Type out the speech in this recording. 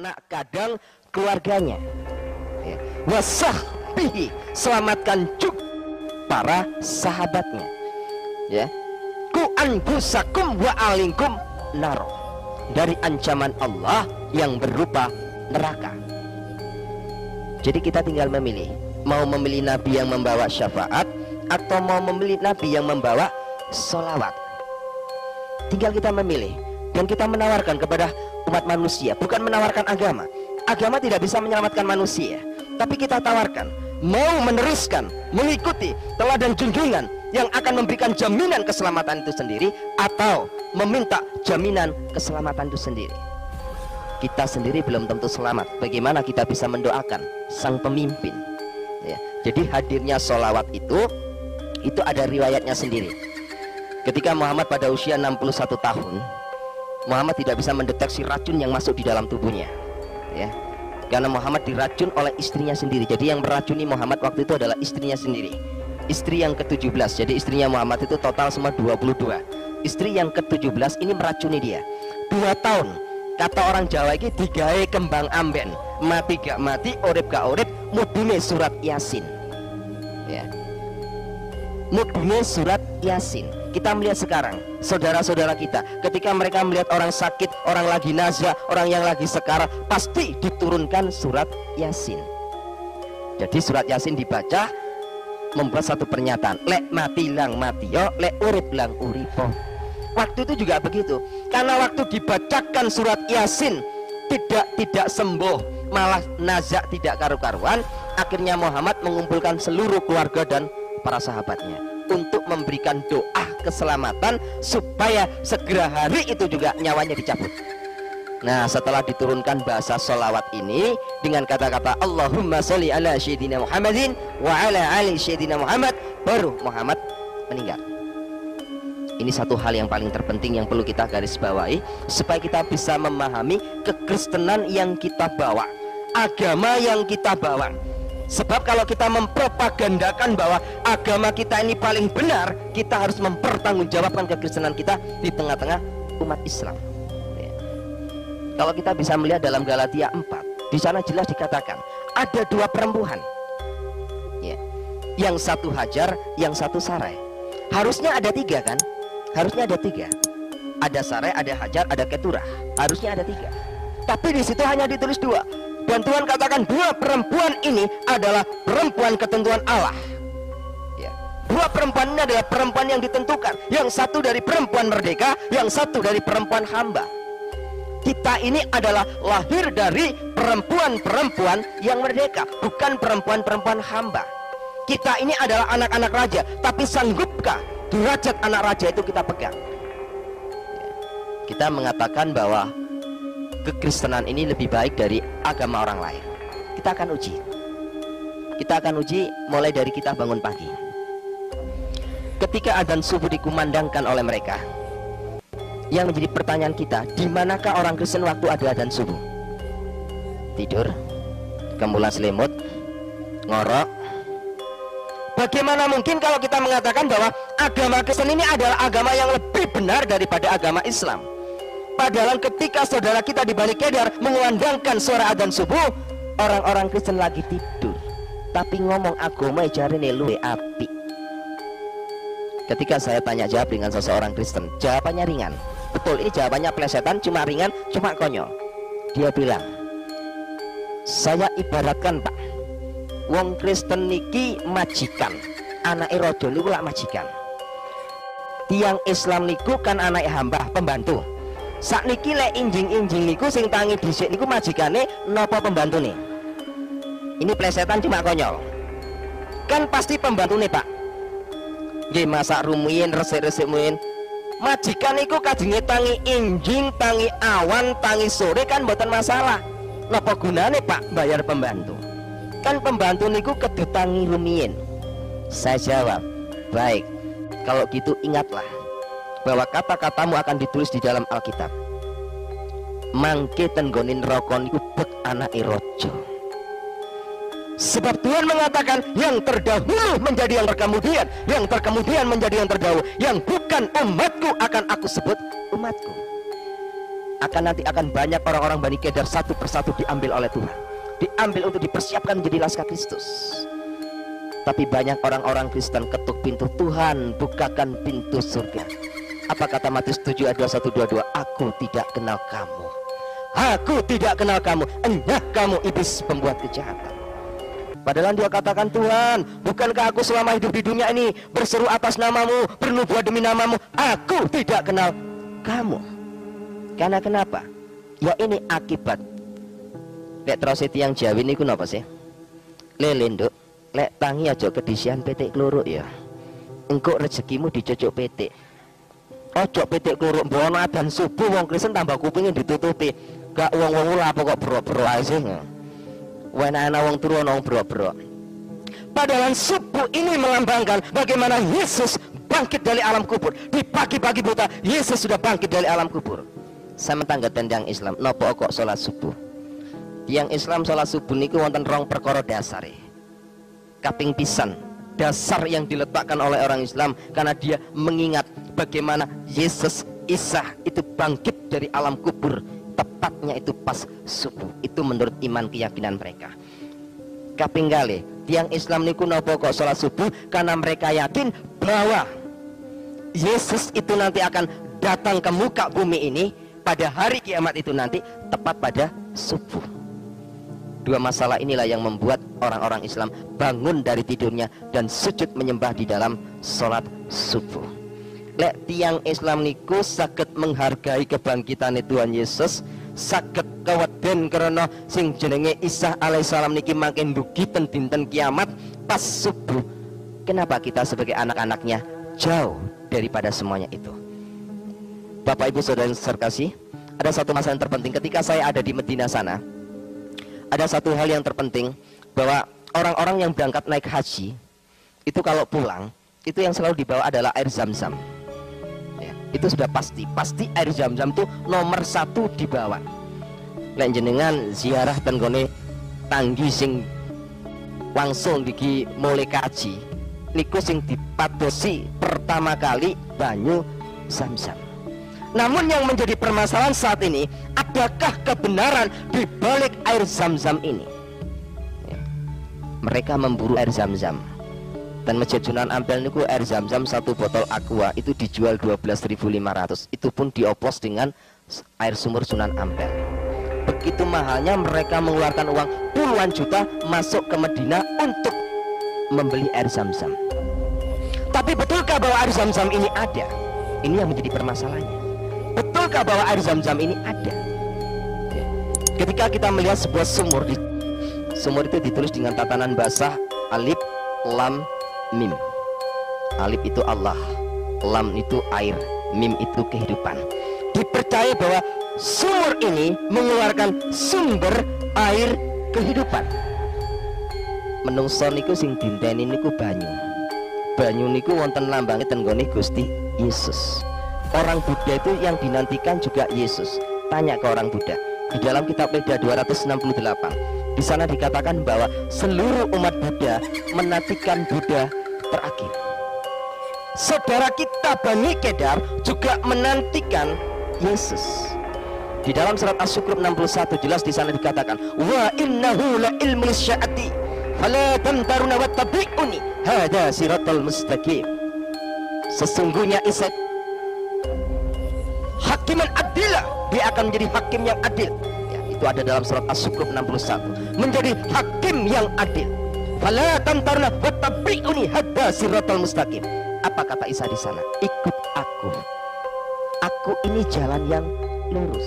anak kadang keluarganya. Ya. Wasahbihi, selamatkan juga para sahabatnya. Ya. Ku anfusakum wa alaikum naro, dari ancaman Allah yang berupa neraka. Jadi kita tinggal memilih, mau memilih nabi yang membawa syafaat atau mau memilih nabi yang membawa sholawat. Tinggal kita memilih, dan kita menawarkan kepada umat manusia, bukan menawarkan agama. Agama tidak bisa menyelamatkan manusia, tapi kita tawarkan mau meneruskan, mengikuti teladan junjungan yang akan memberikan jaminan keselamatan itu sendiri, atau meminta jaminan keselamatan itu sendiri. Kita sendiri belum tentu selamat, bagaimana kita bisa mendoakan sang pemimpin ya. Jadi hadirnya sholawat itu ada riwayatnya sendiri. Ketika Muhammad pada usia 61 tahun, Muhammad tidak bisa mendeteksi racun yang masuk di dalam tubuhnya ya. Karena Muhammad diracun oleh istrinya sendiri. Jadi yang meracuni Muhammad waktu itu adalah istrinya sendiri, istri yang ke-17. Jadi istrinya Muhammad itu total semua 22. Istri yang ke-17 ini meracuni dia 2 tahun. Kata orang Jawa ini digawe kembang amben, mati gak mati, urip gak urip, mudune surat Yasin ya. Mudune surat Yasin. Kita melihat sekarang saudara-saudara kita, ketika mereka melihat orang sakit, orang lagi nazah, orang yang lagi sekarat, pasti diturunkan surat Yasin. Jadi surat Yasin dibaca membuat satu pernyataan, lek mati lang mati yo, lek urip lang uripo. Waktu itu juga begitu, karena waktu dibacakan surat Yasin tidak sembuh, malah nazak tidak karu-karuan. Akhirnya Muhammad mengumpulkan seluruh keluarga dan para sahabatnya untuk memberikan doa keselamatan supaya segera hari itu juga nyawanya dicabut. Nah, setelah diturunkan bahasa sholawat ini dengan kata-kata Allahumma sholli ala sayyidina Muhammadin wa ala ali sayyidina Muhammad, baru Muhammad meninggal. Ini satu hal yang paling terpenting yang perlu kita garis bawahi, supaya kita bisa memahami kekristenan yang kita bawa, agama yang kita bawa. Sebab kalau kita mempropagandakan bahwa agama kita ini paling benar, kita harus mempertanggungjawabkan kekristenan kita di tengah-tengah umat Islam ya. Kalau kita bisa melihat dalam Galatia 4, di sana jelas dikatakan ada 2 perempuan ya. Yang satu Hajar, yang satu Sarai. Harusnya ada 3 kan? Harusnya ada 3. Ada Sarai, ada Hajar, ada Keturah. Harusnya ada 3. Tapi di situ hanya ditulis 2. Dan Tuhan katakan 2 perempuan ini adalah perempuan ketentuan Allah ya. 2 perempuan ini adalah perempuan yang ditentukan. Yang satu dari perempuan merdeka, yang satu dari perempuan hamba. Kita ini adalah lahir dari perempuan-perempuan yang merdeka, bukan perempuan-perempuan hamba. Kita ini adalah anak-anak raja, tapi sanggupkah derajat anak raja itu kita pegang? Kita mengatakan bahwa kekristenan ini lebih baik dari agama orang lain. Kita akan uji. Kita akan uji mulai dari kita bangun pagi. Ketika adzan subuh dikumandangkan oleh mereka, yang menjadi pertanyaan kita, di manakah orang Kristen waktu ada adzan subuh? Tidur, kemulan selimut, ngorok. Bagaimana mungkin kalau kita mengatakan bahwa agama Kristen ini adalah agama yang lebih benar daripada agama Islam? Padahal ketika saudara kita di Bani Kedar mengumandangkan suara adzan subuh, orang-orang Kristen lagi tidur, tapi ngomong agama jarine luwe api. Ketika saya tanya jawab dengan seseorang Kristen, jawabannya ringan. Betul, ini jawabannya plesetan, cuma ringan, cuma konyol. Dia bilang, saya ibaratkan Pak, wong Kristen niki majikan, anak raja niku lak majikan. Tiang Islam niku kan anak hamba, pembantu. Sakniki lek injing-injing niku sing tangi dhisik niku majikane napa pembantune? Ini plesetan cuma konyol. Kan pasti pembantune, Pak. Nggih, masak rumuin, resik-resik muin. Majikan niku kajenge tangi injing, tangi awan, tangi sore kan mboten masalah. Napa gunane, Pak, bayar pembantu? Kan pembantu niku kedu tangi rumiyin. Saya jawab, baik, kalau gitu ingatlah bahwa kata-katamu akan ditulis di dalam Alkitab. Mangke tenggonin rokon iku bek anake raja. Sebab Tuhan mengatakan yang terdahulu menjadi yang terkemudian, yang terkemudian menjadi yang terdahulu. Yang bukan umatku akan aku sebut umatku. nanti akan banyak orang-orang Bani Kedar satu persatu diambil oleh Tuhan, diambil untuk dipersiapkan menjadi laskar Kristus. Tapi banyak orang-orang Kristen ketuk pintu, Tuhan bukakan pintu surga. Apa kata Matius 7 ayat 21-22? Aku tidak kenal kamu, aku tidak kenal kamu, enyah kamu iblis pembuat kejahatan. Padahal dia katakan, Tuhan, bukankah aku selama hidup di dunia ini berseru atas namamu, bernubuat demi namamu? Aku tidak kenal kamu. Karena kenapa? Ya ini akibat. Lek terus tiang Jawi niku napa sih? Lele nduk, lek tangi aja kedisian petik kluruk ya. Engko rezekimu dicocok petik. Ojo petik kluruk mbono adzan subuh wong Kristen tambah kupingnya ditutupi. Gak wong-wong ula apa kok bro-bro ae sih. Wena ana wong turu ana wong bro-bro. Padahal subuh ini melambangkan bagaimana Yesus bangkit dari alam kubur. Di pagi-pagi buta Yesus sudah bangkit dari alam kubur. Sama tangga tendang Islam nopo kok sholat subuh. Yang Islam sholat subuh niku wonten rong perkara dasar. Kaping pisan, dasar yang diletakkan oleh orang Islam karena dia mengingat bagaimana Yesus Isa itu bangkit dari alam kubur, tepatnya itu pas subuh. Itu menurut iman keyakinan mereka. Kaping kali, tiang Islam niku nopo kok sholat subuh karena mereka yakin bahwa Yesus itu nanti akan datang ke muka bumi ini pada hari kiamat itu nanti tepat pada subuh. Dua masalah inilah yang membuat orang-orang Islam bangun dari tidurnya dan sujud menyembah di dalam sholat subuh. Lek tiang Islam niku saged menghargai kebangkitan Tuhan Yesus, saged kaweden karena sing jenenge Isa alaihissalam niki makin dugi ten dinten kiamat pas subuh. Kenapa kita sebagai anak-anaknya jauh daripada semuanya itu? Bapak Ibu Saudara yang terkasih, ada satu masalah yang terpenting ketika saya ada di Medina sana. Ada satu hal yang terpenting, bahwa orang-orang yang berangkat naik haji itu kalau pulang itu yang selalu dibawa adalah air zam-zam ya, itu sudah pasti air zam-zam itu nomor satu dibawa. Lek jenengan ziarah tenggone tanggi sing langsung diki mulai kaji niku sing dipadosi pertama kali banyu zam-zam. Namun yang menjadi permasalahan saat ini, adakah kebenaran di balik air zam-zam ini? Ya. Mereka memburu air zam-zam. Dan Masjid Sunan Ampel niku air zam-zam satu botol aqua itu dijual 12.500. Itu pun dioplos dengan air sumur Sunan Ampel. Begitu mahalnya mereka mengeluarkan uang puluhan juta masuk ke Medina untuk membeli air zam-zam. Tapi betulkah bahwa air zam-zam ini ada? Ini yang menjadi permasalahannya. Betulkah bahwa air zam-zam ini ada? Ketika kita melihat sebuah sumur, sumur itu ditulis dengan tatanan basah alif, lam, mim. Alif itu Allah, lam itu air, mim itu kehidupan. Dipercaya bahwa sumur ini mengeluarkan sumber air kehidupan. Menungso niku sing dinteni niku banyu. Banyu niku wonten lambange tenggone Gusti Yesus. Orang Buddha itu yang dinantikan juga Yesus. Tanya ke orang Buddha. Di dalam kitab Veda 268, di sana dikatakan bahwa seluruh umat Buddha menantikan Buddha terakhir. Saudara kita Bani Kedar juga menantikan Yesus. Di dalam surat Asy-Syukur 61 jelas di sana dikatakan, wa innahu la ilmu sya'ati fala tamtaruna wattabi'uni hada siratal mustaqim. Sesungguhnya Isa hakiman adilah, dia akan menjadi hakim yang adil ya, itu ada dalam surat Asy-Syukur 61, menjadi hakim yang adil. Fala tamtaruna wattabi'uni hada siratal mustaqim. Apa kata Isa di sana? Ikut aku ini jalan yang lurus.